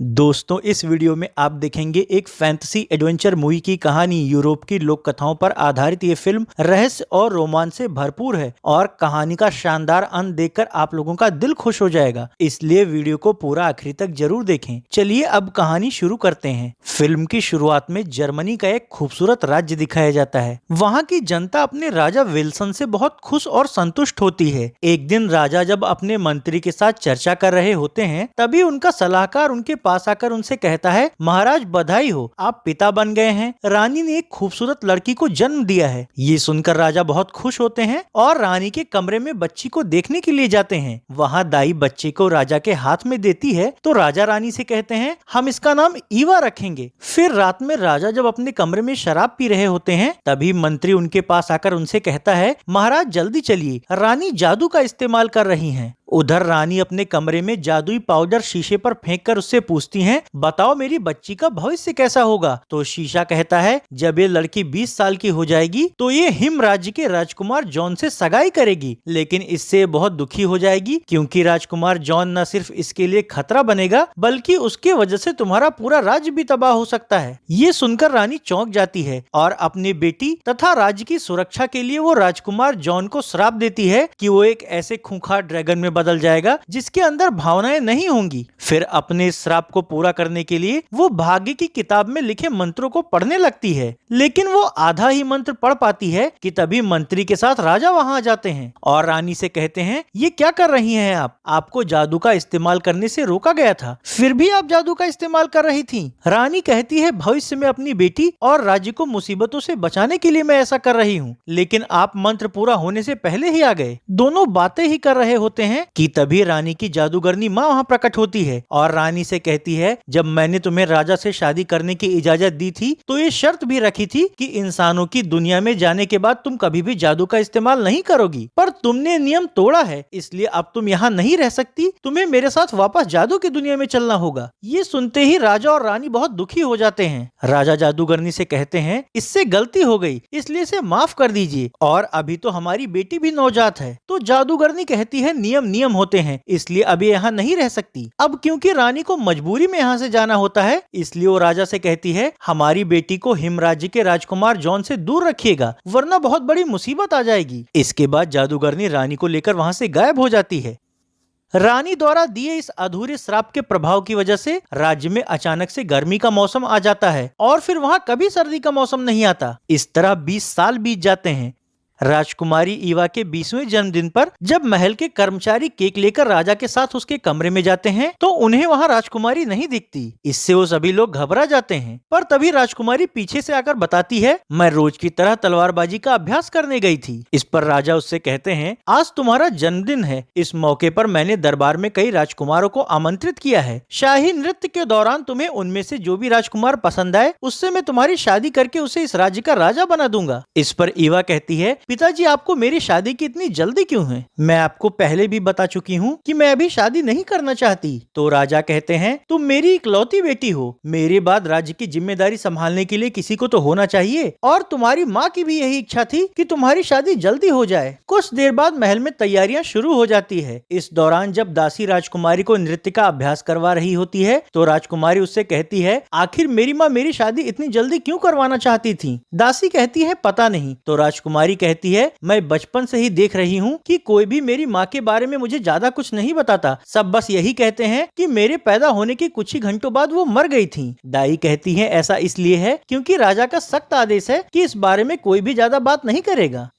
दोस्तों, इस वीडियो में आप देखेंगे एक फैंटेसी एडवेंचर मूवी की कहानी। यूरोप की लोक कथाओं पर आधारित ये फिल्म रहस्य और रोमांच से भरपूर है और कहानी का शानदार अंत देखकर आप लोगों का दिल खुश हो जाएगा। इसलिए वीडियो को पूरा आखिरी तक जरूर देखें। चलिए अब कहानी शुरू करते हैं। फिल्म की शुरुआत में जर्मनी का एक खूबसूरत राज्य दिखाया जाता है। वहाँ की जनता अपने राजा विल्सन से बहुत खुश और संतुष्ट होती है। एक दिन राजा जब अपने मंत्री के साथ चर्चा कर रहे होते हैं, तभी उनका सलाहकार उनके पास आकर उनसे कहता है, महाराज बधाई हो, आप पिता बन गए हैं। रानी ने एक खूबसूरत लड़की को जन्म दिया है। ये सुनकर राजा बहुत खुश होते हैं और रानी के कमरे में बच्ची को देखने के लिए जाते हैं। वहाँ दाई बच्चे को राजा के हाथ में देती है तो राजा रानी से कहते हैं, हम इसका नाम ईवा रखेंगे। फिर रात में राजा जब अपने कमरे में शराब पी रहे होते हैं, तभी मंत्री उनके पास आकर उनसे कहता है, महाराज जल्दी चलिए, रानी जादू का इस्तेमाल कर रही हैं। उधर रानी अपने कमरे में जादुई पाउडर शीशे पर फेंककर उससे पूछती हैं, बताओ मेरी बच्ची का भविष्य कैसा होगा। तो शीशा कहता है, जब ये लड़की 20 साल की हो जाएगी तो ये हिम राज्य के राजकुमार जॉन से सगाई करेगी, लेकिन इससे बहुत दुखी हो जाएगी क्योंकि राजकुमार जॉन न सिर्फ इसके लिए खतरा बनेगा बल्कि उसके वजह से तुम्हारा पूरा राज्य भी तबाह हो सकता है। ये सुनकर रानी चौंक जाती है और अपनी बेटी तथा राज्य की सुरक्षा के लिए वो राजकुमार जॉन को श्राप देती है कि वो एक ऐसे खूंखार ड्रैगन में बदल जाएगा जिसके अंदर भावनाएं नहीं होंगी। फिर अपने श्राप को पूरा करने के लिए वो भाग्य की किताब में लिखे मंत्रों को पढ़ने लगती है, लेकिन वो आधा ही मंत्र पढ़ पाती है कि तभी मंत्री के साथ राजा वहां आ जाते हैं और रानी से कहते हैं, ये क्या कर रही हैं आप? आपको जादू का इस्तेमाल करने से रोका गया था, फिर भी आप जादू का इस्तेमाल कर रही थी। रानी कहती है, भविष्य में अपनी बेटी और राज्य को मुसीबतों से बचाने के लिए मैं ऐसा कर रही हूँ, लेकिन आप मंत्र पूरा होने से पहले ही आ गए। दोनों बातें ही कर रहे होते हैं कि तभी रानी की जादूगरनी माँ वहाँ प्रकट होती है और रानी से कहती है, जब मैंने तुम्हें राजा से शादी करने की इजाजत दी थी तो ये शर्त भी रखी थी कि इंसानों की दुनिया में जाने के बाद तुम कभी भी जादू का इस्तेमाल नहीं करोगी, पर तुमने नियम तोड़ा है, इसलिए अब तुम यहाँ नहीं रह सकती, तुम्हें मेरे साथ वापस जादू की दुनिया में चलना होगा। ये सुनते ही राजा और रानी बहुत दुखी हो जाते हैं। राजा जादूगरनी से कहते हैं, इससे गलती हो गई, इसलिए इसे माफ कर दीजिए, और अभी तो हमारी बेटी भी नवजात है। तो जादूगरनी कहती है, नियम नियम होते हैं, इसलिए अभी यहाँ नहीं रह सकती। अब क्योंकि रानी को मजबूरी में यहाँ से जाना होता है, इसलिए वो राजा से कहती है, हमारी बेटी को हिम राज्य के राजकुमार जॉन से दूर रखिएगा, वरना बहुत बड़ी मुसीबत आ जाएगी। इसके बाद जादूगरनी रानी को लेकर वहाँ से गायब हो जाती है। रानी द्वारा दिए इस अधूरे श्राप के प्रभाव की वजह से राज्य में अचानक से गर्मी का मौसम आ जाता है और फिर वहाँ कभी सर्दी का मौसम नहीं आता। इस तरह 20 साल बीत जाते हैं। राजकुमारी ईवा के 20वें जन्मदिन पर जब महल के कर्मचारी केक लेकर राजा के साथ उसके कमरे में जाते हैं तो उन्हें वहां राजकुमारी नहीं दिखती। इससे वो सभी लोग घबरा जाते हैं, पर तभी राजकुमारी पीछे से आकर बताती है, मैं रोज की तरह तलवारबाजी का अभ्यास करने गई थी। इस पर राजा उससे कहते हैं, आज तुम्हारा जन्मदिन है, इस मौके पर मैंने दरबार में कई राजकुमारों को आमंत्रित किया है। शाही नृत्य के दौरान तुम्हें उनमें से जो भी राजकुमार पसंद आए उससे मैं तुम्हारी शादी करके उसे इस राज्य का राजा बना दूंगा। इस पर ईवा कहती है, पिताजी आपको मेरी शादी की इतनी जल्दी क्यों है? मैं आपको पहले भी बता चुकी हूँ कि मैं अभी शादी नहीं करना चाहती। तो राजा कहते हैं, तुम मेरी इकलौती बेटी हो, मेरे बाद राज्य की जिम्मेदारी संभालने के लिए किसी को तो होना चाहिए, और तुम्हारी माँ की भी यही इच्छा थी कि तुम्हारी शादी जल्दी हो जाए। कुछ देर बाद महल में तैयारियां शुरू हो जाती है। इस दौरान जब दासी राजकुमारी को नृत्य का अभ्यास करवा रही होती है तो राजकुमारी उससे कहती है, आखिर मेरी माँ मेरी शादी इतनी जल्दी क्यों करवाना चाहती थी? दासी कहती है, पता नहीं। तो राजकुमारी कहती है, मैं बचपन से ही देख रही हूँ कि कोई भी मेरी माँ के बारे में मुझे ज्यादा कुछ नहीं बताता, सब बस यही कहते हैं कि मेरे पैदा होने के कुछ ही घंटों बाद वो मर गई थी। दाई कहती है, ऐसा इसलिए है क्योंकि राजा का सख्त आदेश है कि इस बारे में कोई भी ज्यादा बात नहीं करेगा।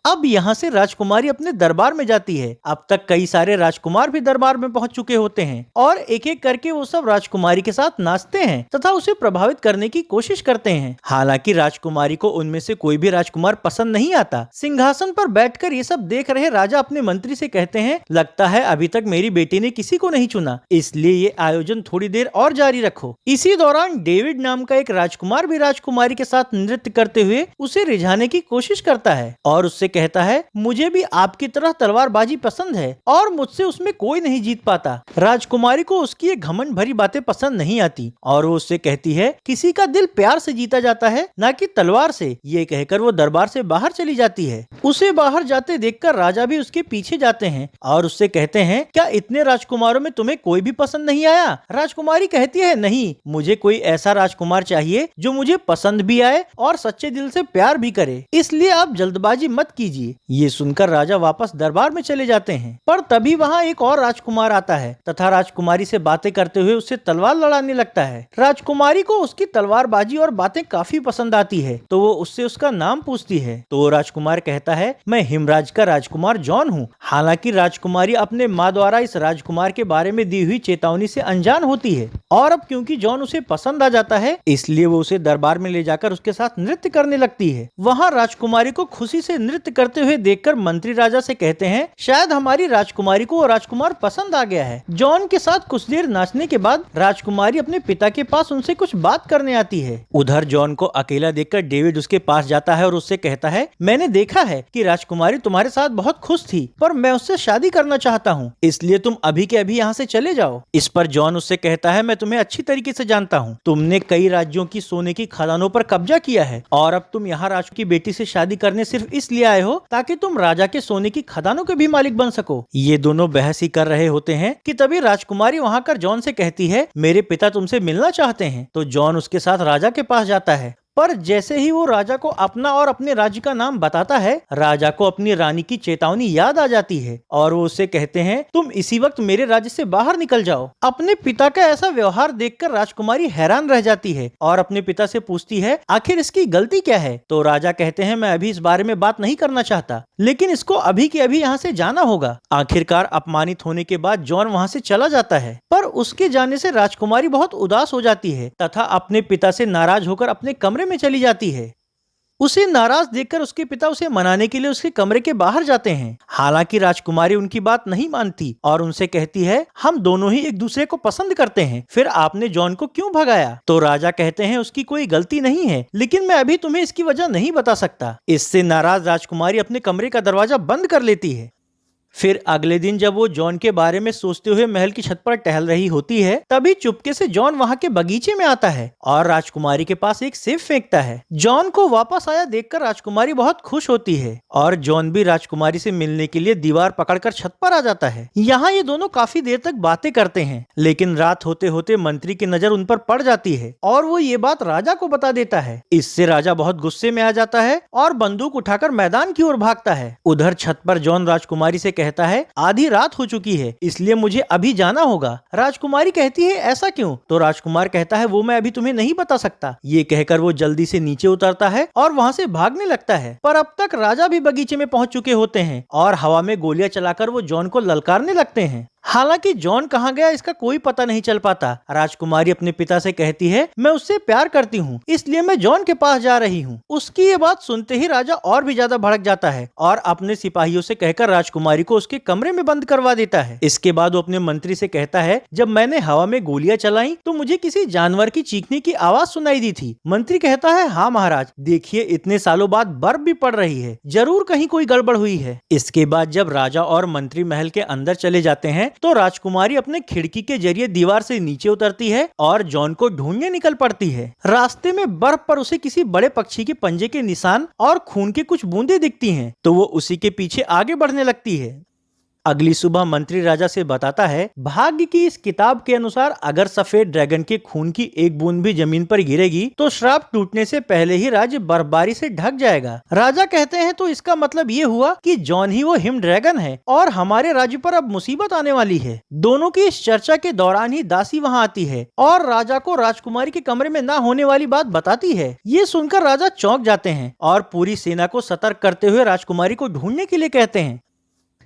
अब यहाँ से राजकुमारी अपने दरबार में जाती है। अब तक कई सारे राजकुमार भी दरबार में पहुंच चुके होते हैं और एक एक करके वो सब राजकुमारी के साथ नाचते हैं तथा उसे प्रभावित करने की कोशिश करते हैं। हालांकि राजकुमारी को उनमें से कोई भी राजकुमार पसंद नहीं आता। सिंहासन पर बैठकर ये सब देख रहे राजा अपने मंत्री से कहते हैं, लगता है अभी तक मेरी बेटी ने किसी को नहीं चुना, इसलिए ये आयोजन थोड़ी देर और जारी रखो। इसी दौरान डेविड नाम का एक राजकुमार भी राजकुमारी के साथ नृत्य करते हुए उसे रिझाने की कोशिश करता है और उससे कहता है, मुझे भी आपकी तरह तलवारबाजी पसंद है और मुझसे उसमें कोई नहीं जीत पाता। राजकुमारी को उसकी ये घमंड भरी बातें पसंद नहीं आती और वो उससे कहती है, किसी का दिल प्यार से जीता जाता है, न कि तलवार से। ये कहकर वो दरबार से बाहर चली जाती है। उसे बाहर जाते देखकर राजा भी उसके पीछे जाते हैं और उससे कहते हैं, क्या इतने राजकुमारों में तुम्हें कोई भी पसंद नहीं आया? राजकुमारी कहती है, नहीं, मुझे कोई ऐसा राजकुमार चाहिए जो मुझे पसंद भी आए और सच्चे दिल से प्यार भी करे, इसलिए आप जल्दबाजी मत कीजिए। ये सुनकर राजा वापस दरबार में चले जाते हैं, पर तभी वहाँ एक और राजकुमार आता है तथा राजकुमारी से बातें करते हुए उससे तलवार लड़ाने लगता है। राजकुमारी को उसकी तलवारबाजी और बातें काफी पसंद आती है, तो वो उससे उसका नाम पूछती है। तो राजकुमार कहता है, मैं हिमराज का राजकुमार जॉन हूँ। हालांकि राजकुमारी अपने माँ द्वारा इस राजकुमार के बारे में दी हुई चेतावनी से अनजान होती है और अब क्योंकि जॉन उसे पसंद आ जाता है, इसलिए वो उसे दरबार में ले जाकर उसके साथ नृत्य करने लगती है। वहाँ राजकुमारी को खुशी से नृत्य करते हुए देखकर मंत्री राजा से कहते हैं, शायद हमारी राजकुमारी को वो राजकुमार पसंद आ गया है। जॉन के साथ कुछ देर नाचने के बाद राजकुमारी अपने पिता के पास उनसे कुछ बात करने आती है। उधर जॉन को अकेला देखकर डेविड उसके पास जाता है और उससे कहता है, मैंने देखा है कि राजकुमारी तुम्हारे साथ बहुत खुश थी, पर मैं उससे शादी करना चाहता हूँ, इसलिए तुम अभी के अभी यहाँ से चले जाओ। इस पर जॉन उससे कहता है, मैं तुम्हें अच्छी तरीके से जानता हूँ, तुमने कई राज्यों की सोने की खदानों पर कब्जा किया है और अब तुम यहाँ राज की बेटी से शादी करने सिर्फ इसलिए आए हो ताकि तुम राजा के सोने की खदानों के भी मालिक बन सको। ये दोनों बहस ही कर रहे होते हैं कि तभी राजकुमारी वहाँ कर जॉन से कहती है, मेरे पिता तुमसे मिलना चाहते हैं। तो जॉन उसके साथ राजा के पास जाता है, पर जैसे ही वो राजा को अपना और अपने राज्य का नाम बताता है, राजा को अपनी रानी की चेतावनी याद आ जाती है और वो उससे कहते हैं, तुम इसी वक्त मेरे राज्य से बाहर निकल जाओ। अपने पिता का ऐसा व्यवहार देखकर राजकुमारी हैरान रह जाती है और अपने पिता से पूछती है, आखिर इसकी गलती क्या है? तो राजा कहते हैं, मैं अभी इस बारे में बात नहीं करना चाहता, लेकिन इसको अभी के अभी यहाँ से जाना होगा। आखिरकार अपमानित होने के बाद जॉन वहाँ से चला जाता है, पर उसके जाने से राजकुमारी बहुत उदास हो जाती है तथा अपने पिता से नाराज होकर अपने कमरे में चली जाती है। उसे नाराज देखकर उसके पिता उसे मनाने के लिए उसके कमरे के बाहर जाते हैं। हालांकि राजकुमारी उनकी बात नहीं मानती और उनसे कहती है, हम दोनों ही एक दूसरे को पसंद करते हैं, फिर आपने जॉन को क्यों भगाया? तो राजा कहते हैं, उसकी कोई गलती नहीं है, लेकिन मैं अभी तुम्हें इसकी वजह नहीं बता सकता। इससे नाराज राजकुमारी अपने कमरे का दरवाजा बंद कर लेती है। फिर अगले दिन जब वो जॉन के बारे में सोचते हुए महल की छत पर टहल रही होती है, तभी चुपके से जॉन वहाँ के बगीचे में आता है और राजकुमारी के पास एक सेब फेंकता है। जॉन को वापस आया देखकर राजकुमारी बहुत खुश होती है और जॉन भी राजकुमारी से मिलने के लिए दीवार पकड़कर छत पर आ जाता है। यहाँ ये दोनों काफी देर तक बातें करते हैं, लेकिन रात होते होते मंत्री की नजर उन पर पड़ जाती है और वो ये बात राजा को बता देता है। इससे राजा बहुत गुस्से में आ जाता है और बंदूक उठाकर मैदान की ओर भागता है। उधर छत पर जॉन राजकुमारी से कहता है, आधी रात हो चुकी है, इसलिए मुझे अभी जाना होगा। राजकुमारी कहती है, ऐसा क्यों? तो राजकुमार कहता है, वो मैं अभी तुम्हें नहीं बता सकता। ये कहकर वो जल्दी से नीचे उतरता है और वहाँ से भागने लगता है, पर अब तक राजा भी बगीचे में पहुँच चुके होते हैं और हवा में गोलियां चलाकर वो जॉन को ललकारने लगते हैं। हालांकि जॉन कहाँ गया इसका कोई पता नहीं चल पाता। राजकुमारी अपने पिता से कहती है, मैं उससे प्यार करती हूँ, इसलिए मैं जॉन के पास जा रही हूँ। उसकी ये बात सुनते ही राजा और भी ज्यादा भड़क जाता है और अपने सिपाहियों से कहकर राजकुमारी को उसके कमरे में बंद करवा देता है। इसके बाद वो अपने मंत्री से कहता है, जब मैंने हवा में गोलियां चलाई तो मुझे किसी जानवर की चीखने की आवाज सुनाई दी थी। मंत्री कहता है, हाँ महाराज, देखिए इतने सालों बाद बर्फ भी पड़ रही है, जरूर कहीं कोई गड़बड़ हुई है। इसके बाद जब राजा और मंत्री महल के अंदर चले जाते हैं तो राजकुमारी अपने खिड़की के जरिए दीवार से नीचे उतरती है और जॉन को ढूंढने निकल पड़ती है। रास्ते में बर्फ पर उसे किसी बड़े पक्षी के पंजे के निशान और खून के कुछ बूंदे दिखती हैं, तो वो उसी के पीछे आगे बढ़ने लगती है। अगली सुबह मंत्री राजा से बताता है, भाग्य की इस किताब के अनुसार अगर सफेद ड्रैगन के खून की एक बूंद भी जमीन पर गिरेगी तो श्राप टूटने से पहले ही राज्य बर्फबारी से ढक जाएगा। राजा कहते हैं, तो इसका मतलब ये हुआ कि जॉन ही वो हिम ड्रैगन है और हमारे राज्य पर अब मुसीबत आने वाली है। दोनों की इस चर्चा के दौरान ही दासी वहाँ आती है और राजा को राजकुमारी के कमरे में न होने वाली बात बताती है। ये सुनकर राजा चौंक जाते हैं और पूरी सेना को सतर्क करते हुए राजकुमारी को ढूंढने के लिए कहते हैं।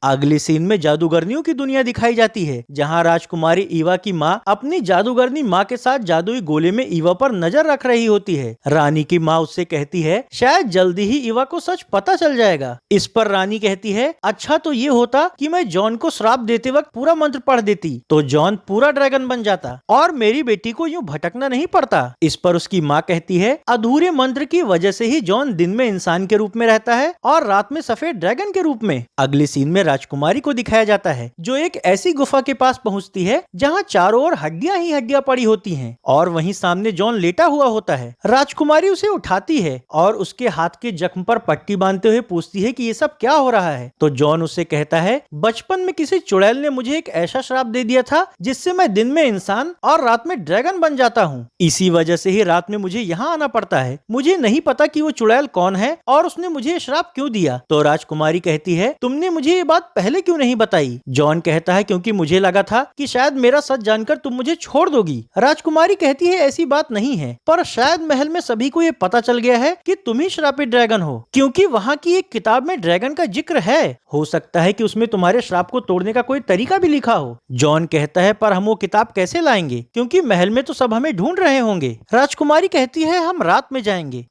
अगले सीन में जादूगरनियों की दुनिया दिखाई जाती है, जहाँ राजकुमारी ईवा की माँ अपनी जादूगरनी माँ के साथ जादुई गोले में ईवा पर नजर रख रही होती है। रानी की माँ उससे कहती है शायद जल्दी ही ईवा को सच पता चल जाएगा। इस पर रानी कहती है अच्छा तो ये होता कि मैं जॉन को श्राप देते वक्त पूरा मंत्र पढ़ देती तो जॉन पूरा ड्रैगन बन जाता और मेरी बेटी को यूं भटकना नहीं पड़ता। इस पर उसकी माँ कहती है अधूरे मंत्र की वजह से ही जॉन दिन में इंसान के रूप में रहता है और रात में सफेद ड्रैगन के रूप में। अगले सीन में राजकुमारी को दिखाया जाता है जो एक ऐसी गुफा के पास पहुंचती है जहां चारों ओर हड्डियां ही हड्डियां पड़ी होती हैं और वहीं सामने जॉन लेटा हुआ होता है। राजकुमारी उसे उठाती है और उसके हाथ के जख्म पर पट्टी बांधते हुए पूछती है कि ये सब क्या हो रहा है। तो जॉन उससे कहता है बचपन में किसी चुड़ैल ने मुझे एक ऐसा श्राप दे दिया था जिससे मैं दिन में इंसान और रात में ड्रैगन बन जाता हूँ। इसी वजह से ही रात में मुझे यहाँ आना पड़ता है। मुझे नहीं पता कि वो चुड़ैल कौन है और उसने मुझे श्राप क्यों दिया। तो राजकुमारी कहती है तुमने मुझे ये बात पहले क्यों नहीं बताई। जॉन कहता है क्योंकि मुझे लगा था कि शायद मेरा सच जानकर तुम मुझे छोड़ दोगी। राजकुमारी कहती है ऐसी बात नहीं है, पर शायद महल में सभी को ये पता चल गया है कि तुम ही श्रापित ड्रैगन हो, क्योंकि वहाँ की एक किताब में ड्रैगन का जिक्र है। हो सकता है कि उसमें तुम्हारे श्राप को तोड़ने का कोई तरीका भी लिखा हो। जॉन कहता है पर हम वो किताब कैसे लाएंगे, क्योंकि महल में तो सब हमें ढूंढ रहे होंगे। राजकुमारी कहती है हम रात में जाएंगे।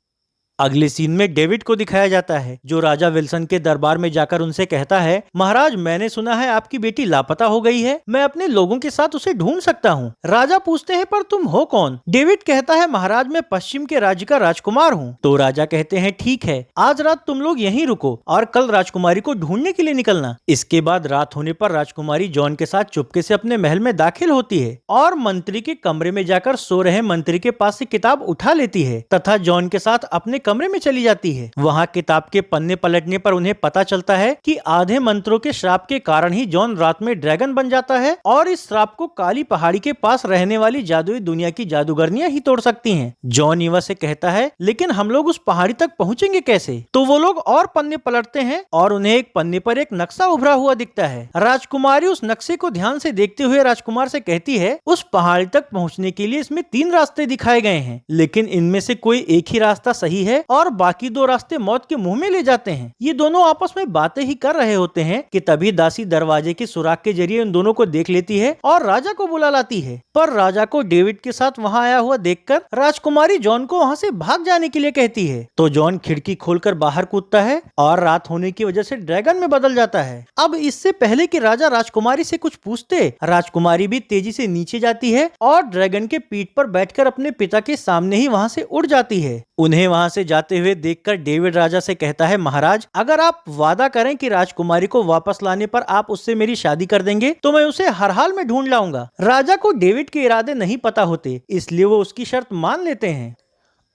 अगले सीन में डेविड को दिखाया जाता है जो राजा विल्सन के दरबार में जाकर उनसे कहता है महाराज मैंने सुना है आपकी बेटी लापता हो गई है, मैं अपने लोगों के साथ उसे ढूंढ सकता हूँ। राजा पूछते हैं पर तुम हो कौन। डेविड कहता है महाराज मैं पश्चिम के राज्य का राजकुमार हूँ। तो राजा कहते हैं ठीक है आज रात तुम लोग यहीं रुको और कल राजकुमारी को ढूंढने के लिए निकलना। इसके बाद रात होने पर राजकुमारी जॉन के साथ चुपके से अपने महल में दाखिल होती है और मंत्री के कमरे में जाकर सो रहे मंत्री के पास से किताब उठा लेती है तथा जॉन के साथ अपने कमरे में चली जाती है। वहाँ किताब के पन्ने पलटने पर उन्हें पता चलता है कि आधे मंत्रों के श्राप के कारण ही जॉन रात में ड्रैगन बन जाता है और इस श्राप को काली पहाड़ी के पास रहने वाली जादुई दुनिया की जादूगरनियां ही तोड़ सकती हैं। जॉन ईवा से कहता है लेकिन हम लोग उस पहाड़ी तक पहुँचेंगे कैसे। तो वो लोग और पन्ने पलटते हैं और उन्हें एक पन्ने पर एक नक्शा उभरा हुआ दिखता है। राजकुमारी उस नक्शे को ध्यान से देखते हुए राजकुमार से कहती है उस पहाड़ी तक पहुँचने के लिए इसमें 3 रास्ते दिखाए गए हैं, लेकिन इनमें से कोई एक ही रास्ता सही है और बाकी 2 रास्ते मौत के मुंह में ले जाते हैं। ये दोनों आपस में बातें ही कर रहे होते हैं कि तभी दासी दरवाजे के सुराग के जरिए उन दोनों को देख लेती है और राजा को बुला लाती है। पर राजा को डेविड के साथ वहाँ आया हुआ देखकर राजकुमारी जॉन को वहाँ से भाग जाने के लिए कहती है। तो जॉन खिड़की खोलकर बाहर कूदता है और रात होने की वजह से ड्रैगन में बदल जाता है। अब इससे पहले कि राजा राजकुमारी से कुछ पूछते, राजकुमारी भी तेजी से नीचे जाती है और ड्रैगन के पीठ पर बैठकर अपने पिता के सामने ही वहाँ से उड़ जाती है। उन्हें वहाँ से जाते हुए देखकर डेविड राजा से कहता है महाराज अगर आप वादा करें कि राजकुमारी को वापस लाने पर आप उससे मेरी शादी कर देंगे तो मैं उसे हर हाल में ढूंढ लाऊंगा। राजा को डेविड के इरादे नहीं पता होते इसलिए वो उसकी शर्त मान लेते हैं।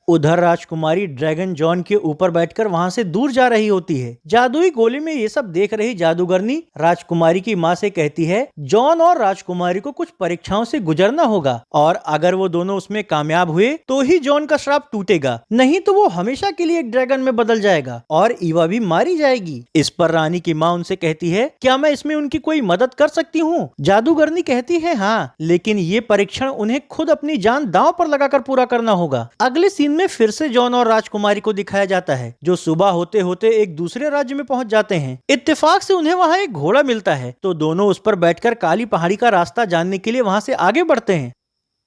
उधर राजकुमारी ड्रैगन जॉन के ऊपर बैठकर वहां से दूर जा रही होती है। जादुई गोले में ये सब देख रही जादूगरनी राजकुमारी की माँ से कहती है जॉन और राजकुमारी को कुछ परीक्षाओं से गुजरना होगा और अगर वो दोनों उसमें कामयाब हुए तो ही जॉन का श्राप टूटेगा, नहीं तो वो हमेशा के लिए एक ड्रैगन में बदल जाएगा और ईवा भी मारी जाएगी। इस पर रानी की माँ उनसे कहती है क्या मैं इसमें उनकी कोई मदद कर सकती हूँ। जादूगरनी कहती है हाँ, लेकिन ये परीक्षण उन्हें खुद अपनी जान दांव पर लगाकर पूरा करना होगा। अगले सीन में फिर से जॉन और राजकुमारी को दिखाया जाता है जो सुबह होते होते एक दूसरे राज्य में पहुंच जाते हैं। इत्तेफाक से उन्हें वहां एक घोड़ा मिलता है तो दोनों उस पर बैठकर काली पहाड़ी का रास्ता जानने के लिए वहां से आगे बढ़ते हैं।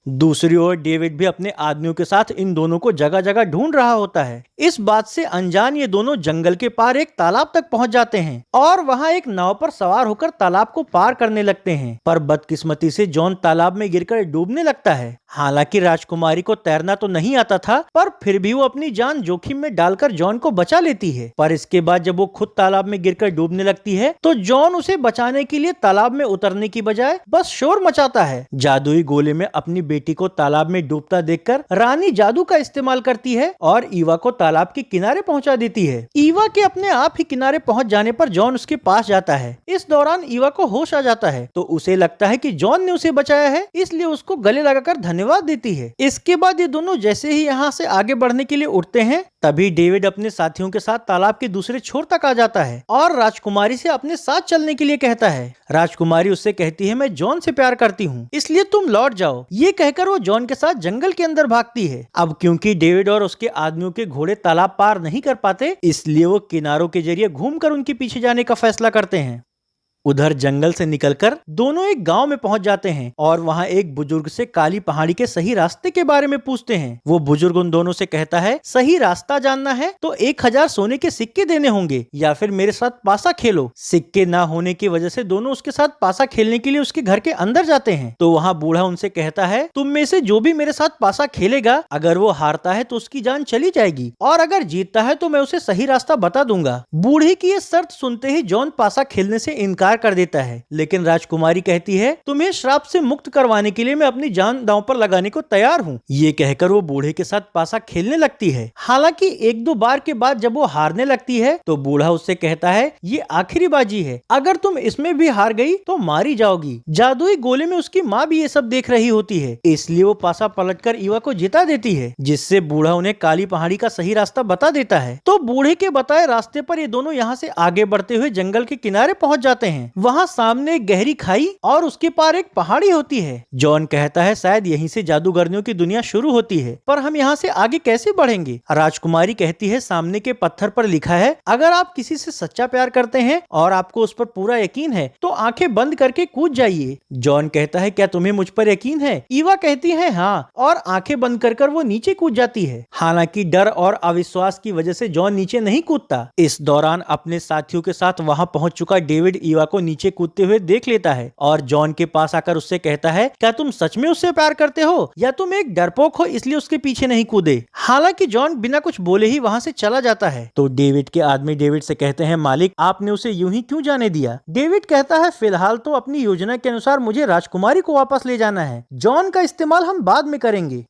दूसरी ओर डेविड भी अपने आदमियों के साथ इन दोनों को जगह जगह ढूंढ रहा होता है। इस बात से अनजान ये दोनों जंगल के पार एक तालाब तक पहुंच जाते हैं और वहां एक नाव पर सवार होकर तालाब को पार करने लगते हैं। पर बदकिस्मती से जॉन तालाब में गिरकर डूबने लगता है। हालांकि राजकुमारी को तैरना तो नहीं आता था, पर फिर भी वो अपनी जान जोखिम में डालकर जॉन को बचा लेती है। पर इसके बाद जब वो खुद तालाब में गिरकर डूबने लगती है तो जॉन उसे बचाने के लिए तालाब में उतरने की बजाय बस शोर मचाता है। जादुई गोले में अपनी बेटी को तालाब में डूबता देखकर रानी जादू का इस्तेमाल करती है और ईवा को तालाब के किनारे पहुंचा देती है। ईवा के अपने आप ही किनारे पहुंच जाने पर जॉन उसके पास जाता है। इस दौरान ईवा को होश आ जाता है तो उसे लगता है कि जॉन ने उसे बचाया है, इसलिए उसको गले लगाकर धन्यवाद देती है। इसके बाद ये दोनों जैसे ही यहाँ से आगे बढ़ने के लिए उठते हैं तभी डेविड अपने साथियों के साथ तालाब के दूसरे छोर तक आ जाता है और राजकुमारी से अपने साथ चलने के लिए कहता है। राजकुमारी उससे कहती है मैं जॉन से प्यार करती हूँ, इसलिए तुम लौट जाओ। ये कहकर वो जॉन के साथ जंगल के अंदर भागती है। अब क्योंकि डेविड और उसके आदमियों के घोड़े तालाब पार नहीं कर पाते, इसलिए वो किनारों के जरिए घूमकर उनके पीछे जाने का फैसला करते हैं। उधर जंगल से निकलकर दोनों एक गांव में पहुंच जाते हैं और वहां एक बुजुर्ग से काली पहाड़ी के सही रास्ते के बारे में पूछते हैं। वो बुजुर्ग उन दोनों से कहता है, सही रास्ता जानना है तो 1000 सोने के सिक्के देने होंगे या फिर मेरे साथ पासा खेलो। सिक्के ना होने की वजह से दोनों उसके साथ पासा खेलने के लिए उसके घर के अंदर जाते हैं। तो वहाँ बूढ़ा उनसे कहता है, तुम में से जो भी मेरे साथ पासा खेलेगा, अगर वो हारता है तो उसकी जान चली जाएगी और अगर जीतता है तो मैं उसे सही रास्ता बता दूंगा। बूढ़े की ये शर्त सुनते ही जॉन पासा खेलने से इनकार कर देता है, लेकिन राजकुमारी कहती है, तुम्हें श्राप से मुक्त करवाने के लिए मैं अपनी जान दांव पर लगाने को तैयार हूँ। ये कहकर वो बूढ़े के साथ पासा खेलने लगती है। हालांकि एक दो बार के बाद जब वो हारने लगती है तो बूढ़ा उससे कहता है, ये आखिरी बाजी है, अगर तुम इसमें भी हार गई तो मारी जाओगी। जादुई गोले में उसकी माँ भी ये सब देख रही होती है, इसलिए वो पासा पलटकर ईवा को जिता देती है, जिससे बूढ़ा उन्हें काली पहाड़ी का सही रास्ता बता देता है। तो बूढ़े के बताए रास्ते पर ये दोनों यहाँ से आगे बढ़ते हुए जंगल के किनारे पहुँच जाते हैं। वहाँ सामने एक गहरी खाई और उसके पार एक पहाड़ी होती है। जॉन कहता है, शायद यहीं से जादूगरनियों की दुनिया शुरू होती है, पर हम यहाँ से आगे कैसे बढ़ेंगे? राजकुमारी कहती है, सामने के पत्थर पर लिखा है, अगर आप किसी से सच्चा प्यार करते हैं और आपको उस पर पूरा यकीन है तो आंखें बंद करके कूद जाइए। जॉन कहता है, क्या तुम्हें मुझ पर यकीन है? ईवा कहती है, हाँ, और आंखें बंद कर वो नीचे कूद जाती है। हालांकि डर और अविश्वास की वजह से जॉन नीचे नहीं कूदता। इस दौरान अपने साथियों के साथ वहाँ पहुँच चुका डेविड ईवा को नीचे कूदते हुए देख लेता है और जॉन के पास आकर उससे कहता है, क्या तुम सच में उससे प्यार करते हो या तुम एक डरपोक हो इसलिए उसके पीछे नहीं कूदे? हालांकि जॉन बिना कुछ बोले ही वहां से चला जाता है। तो डेविड के आदमी डेविड से कहते हैं, मालिक, आपने उसे यूं ही क्यों जाने दिया? डेविड कहता है, फिलहाल तो अपनी योजना के अनुसार मुझे राजकुमारी को वापस ले जाना है, जॉन का इस्तेमाल हम बाद में करेंगे।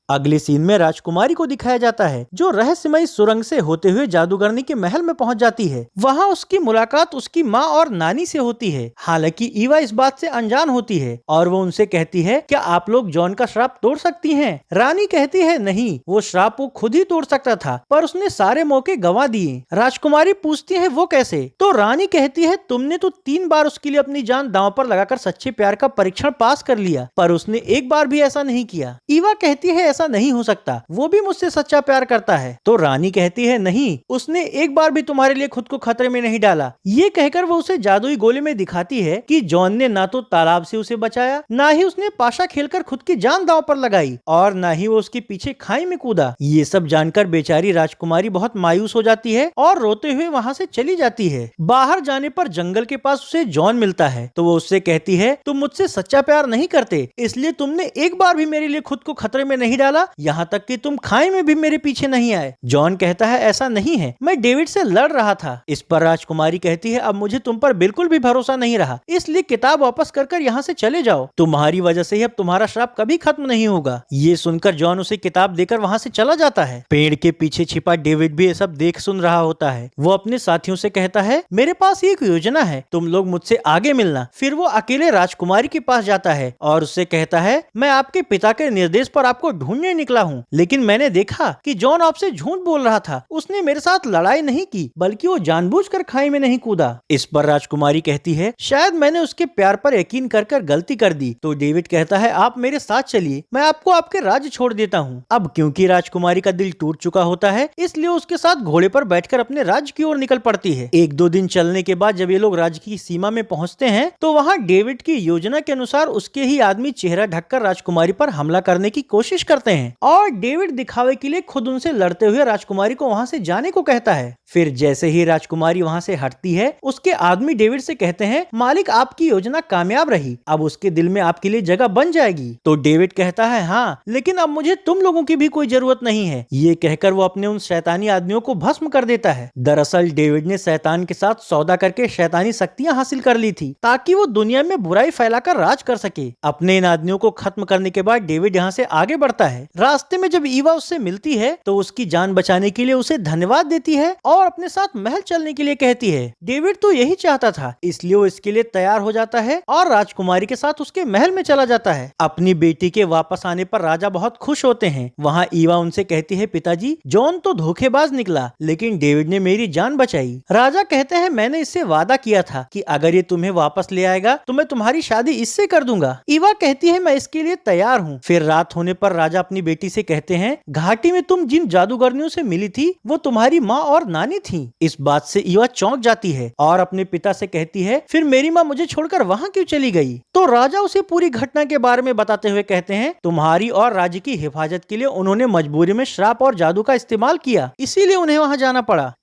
अगले सीन में राजकुमारी को दिखाया जाता है, जो रहस्यमयी सुरंग से होते हुए जादूगरनी के महल में पहुंच जाती है। वहां उसकी मुलाकात उसकी माँ और नानी से होती है। हालांकि ईवा इस बात से अनजान होती है और वो उनसे कहती है, क्या आप लोग जॉन का श्राप तोड़ सकती हैं? रानी कहती है, नहीं, वो श्राप वो खुद ही तोड़ सकता था, पर उसने सारे मौके गंवा दिए। राजकुमारी पूछती है, वो कैसे? तो रानी कहती है, तुमने तो 3 बार उसके लिए अपनी जान दांव पर लगाकर सच्चे प्यार का परीक्षण पास कर लिया, पर उसने एक बार भी ऐसा नहीं किया। ईवा कहती है, ऐसा नहीं हो सकता, वो भी मुझसे सच्चा प्यार करता है। तो रानी कहती है, नहीं, उसने एक बार भी तुम्हारे लिए खुद को खतरे में नहीं डाला। ये कहकर वो उसे जादुई गोले में दिखाती है कि जॉन ने ना तो तालाब से उसे बचाया, ना ही उसने पाशा खेलकर खुद की जान दांव पर लगाई और ना ही वो उसके पीछे खाई में कूदा। ये सब जानकर बेचारी राजकुमारी बहुत मायूस हो जाती है और रोते हुए वहाँ से चली जाती है। बाहर जाने पर जंगल के पास उसे जॉन मिलता है, तो वो उससे कहती है, तुम मुझसे सच्चा प्यार नहीं करते, इसलिए तुमने एक बार भी मेरे लिए खुद को खतरे में नहीं डाला, यहाँ तक कि तुम खाई में भी मेरे पीछे नहीं आए। जॉन कहता है, ऐसा नहीं है, मैं डेविड से लड़ रहा था। इस पर राजकुमारी कहती है, अब मुझे तुम पर बिल्कुल भी भरोसा नहीं रहा, इसलिए किताब वापस कर यहाँ से चले जाओ, तुम्हारी वजह से ही अब तुम्हारा श्राप कभी खत्म नहीं होगा। ये सुनकर जॉन उसे किताब देकर वहाँ से चला जाता है। पेड़ के पीछे छिपा डेविड भी ये सब देख सुन रहा होता है। वो अपने साथियों से कहता है, मेरे पास एक योजना है, तुम लोग मुझसे आगे मिलना। फिर वो अकेले राजकुमारी के पास जाता है और उससे कहता है, मैं आपके पिता के निर्देश पर आपको ढूंढने निकला हूँ, लेकिन मैंने देखा कि जॉन आपसे झूठ बोल रहा था, उसने मेरे साथ लड़ाई नहीं की, बल्कि वो जानबूझकर खाई में नहीं कूदा। इस पर राजकुमारी कहती है, शायद मैंने उसके प्यार पर यकीन कर गलती कर दी। तो डेविड कहता है, आप मेरे साथ चलिए, मैं आपको आपके राज्य छोड़ देता हूँ। अब क्योंकि राजकुमारी का दिल टूट चुका होता है, इसलिए उसके साथ घोड़े पर बैठकर अपने राज्य की ओर निकल पड़ती है। 1-2 दिन चलने के बाद जब ये लोग राज्य की सीमा में पहुँचते हैं, तो वहाँ डेविड की योजना के अनुसार उसके ही आदमी चेहरा ढककर राजकुमारी पर हमला करने की कोशिश करते हैं और डेविड दिखावे के लिए खुद उनसे लड़ते हुए राजकुमारी को वहाँ से जाने को कहता है। फिर जैसे ही राजकुमारी वहाँ से हटती है, उसके आदमी डेविड से कहते हैं, मालिक, आपकी योजना कामयाब रही, अब उसके दिल में आपके लिए जगह बन जाएगी। तो डेविड कहता है, हाँ, लेकिन अब मुझे तुम लोगों की भी कोई जरूरत नहीं है। ये कहकर वो अपने उन शैतानी आदमियों को भस्म कर देता है। दरअसल डेविड ने शैतान के साथ सौदा करके शैतानी शक्तियां हासिल कर ली थी, ताकि वो दुनिया में बुराई फैलाकर राज कर सके। अपने इन आदमियों को खत्म करने के बाद डेविड यहाँ से आगे बढ़ता है। रास्ते में जब ईवा उससे मिलती है, तो उसकी जान बचाने के लिए उसे धन्यवाद देती है और अपने साथ महल चलने के लिए कहती है। डेविड तो यही चाहता था, इसलिए वो इसके लिए तैयार हो जाता है और राजकुमारी के साथ उसके महल में चला जाता है। अपनी बेटी के वापस आने पर राजा बहुत खुश होते हैं। वहाँ ईवा उनसे कहती है, पिताजी, जॉन तो धोखेबाज निकला, लेकिन डेविड ने मेरी जान बचाई। राजा कहते हैं, मैंने इससे वादा किया था कि अगर ये तुम्हें वापस ले आएगा तो मैं तुम्हारी शादी इससे कर दूंगा। ईवा कहती है, मैं इसके लिए तैयार हूँ। फिर रात होने पर राजा अपनी बेटी से कहते हैं, घाटी में तुम जिन जादूगरनियों से मिली थी वो तुम्हारी माँ और नानी थी। इस बात से ईवा चौंक जाती है और अपने पिता से कहती है, फिर मेरी माँ मुझे छोड़कर वहाँ क्यों चली गई? तो राजा उसे पूरी घटना के बारे में बताते हुए कहते हैं, तुम्हारी और राज्य की हिफाजत के लिए उन्होंने मजबूरी में श्राप और जादू का इस्तेमाल किया, इसीलिए उन्हें वहाँ जाना पड़ा।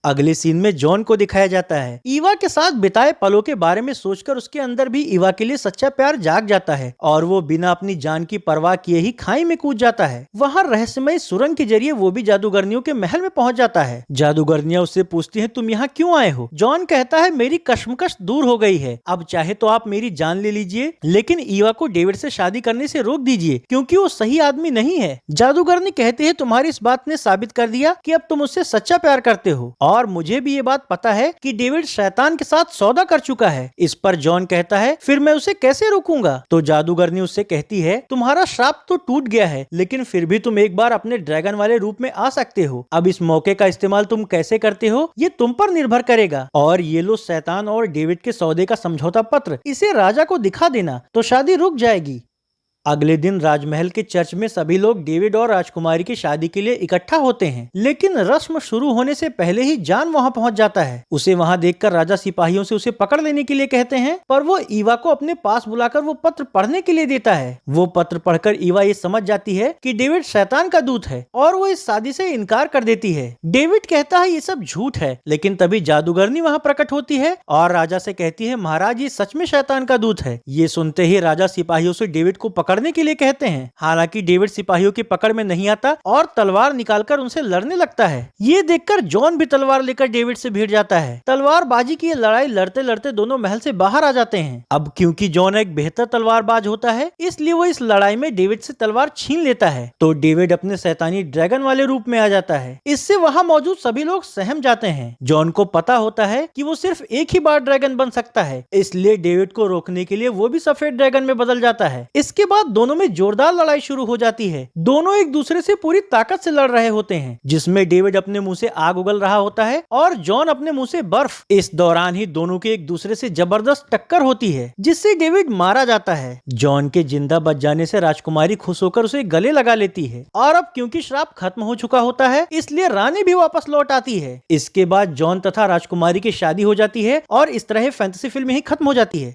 अगले सीन में जॉन को दिखाया जाता है। ईवा के साथ बिताए पलों के बारे में सोचकर उसके अंदर भी ईवा के लिए सच्चा प्यार जाग जाता है और वो बिना अपनी जान की परवाह किए ही खाई में कूद जाता है। वहाँ रहस्यमय सुरंग के जरिए वो भी जादूगरनियों के महल में पहुंच जाता है। जादूगरनियां उससे पूछती हैं, तुम यहाँ क्यों आए हो? जॉन कहता है, मेरी कश्मकश दूर हो गई है, अब चाहे तो आप मेरी जान ले लीजिए, लेकिन ईवा को डेविड से शादी करने से रोक दीजिए क्योंकि वो सही आदमी नहीं है। जादूगरनी कहती है, तुम्हारी इस बात ने साबित कर दिया कि अब तुम उससे सच्चा प्यार करते हो और मुझे भी ये बात पता है कि डेविड शैतान के साथ सौदा कर चुका है। इस पर जॉन कहता है, फिर मैं उसे कैसे रोकूंगा? तो जादूगरनी उससे कहती है, तुम्हारा श्राप तो टूट गया है, लेकिन फिर भी तुम एक बार अपने ड्रैगन वाले रूप में आ सकते हो। अब इस मौके का इस्तेमाल तुम कैसे करते हो ये तुम पर निर्भर करेगा। और ये लो शैतान और डेविड के सौदे का समझौता पत्र, इसे राजा को दिखा देना तो शादी रुक जाएगी। अगले दिन राजमहल के चर्च में सभी लोग डेविड और राजकुमारी की शादी के लिए इकट्ठा होते हैं, लेकिन रस्म शुरू होने से पहले ही जॉन वहां पहुंच जाता है। उसे वहां देखकर राजा सिपाहियों से उसे पकड़ लेने के लिए कहते हैं, पर वो ईवा को अपने पास बुलाकर वो पत्र पढ़ने के लिए देता है। वो पत्र पढ़कर ईवा ये समझ जाती है कि डेविड शैतान का दूत है और वो इस शादी से इनकार कर देती है। डेविड कहता है ये सब झूठ है, लेकिन तभी जादूगरनी वहाँ प्रकट होती है और राजा से कहती है, महाराज ये सच में शैतान का दूत है। ये सुनते ही राजा सिपाहियों से डेविड को पकड़ने के लिए कहते हैं। हालांकि डेविड सिपाहियों की पकड़ में नहीं आता और तलवार निकालकर उनसे लड़ने लगता है। ये देखकर जॉन भी तलवार लेकर डेविड से भिड़ जाता है। तलवारबाजी की ये लड़ाई लड़ते लड़ते दोनों महल से बाहर आ जाते हैं। अब क्योंकि जॉन एक बेहतर तलवारबाज होता है, इसलिए वो इस लड़ाई में डेविड से तलवार छीन लेता है। तो डेविड अपने शैतानी ड्रैगन वाले रूप में आ जाता है। इससे वहाँ मौजूद सभी लोग सहम जाते हैं। जॉन को पता होता है कि वो सिर्फ एक ही बार ड्रैगन बन सकता है, इसलिए डेविड को रोकने के लिए वो भी सफेद ड्रैगन में बदल जाता है। इसके बाद दोनों में जोरदार लड़ाई शुरू हो जाती है। दोनों एक दूसरे से पूरी ताकत से लड़ रहे होते हैं, जिसमें डेविड अपने मुंह से आग उगल रहा होता है और जॉन अपने मुंह से बर्फ। इस दौरान ही दोनों के एक दूसरे से जबरदस्त टक्कर होती है, जिससे डेविड मारा जाता है। जॉन के जिंदा बच जाने से राजकुमारी खुश होकर उसे गले लगा लेती है और अब क्योंकि श्राप खत्म हो चुका होता है, इसलिए रानी भी वापस लौट आती है। इसके बाद जॉन तथा राजकुमारी की शादी हो जाती है और इस तरह फैंटेसी फिल्म ही खत्म हो जाती है।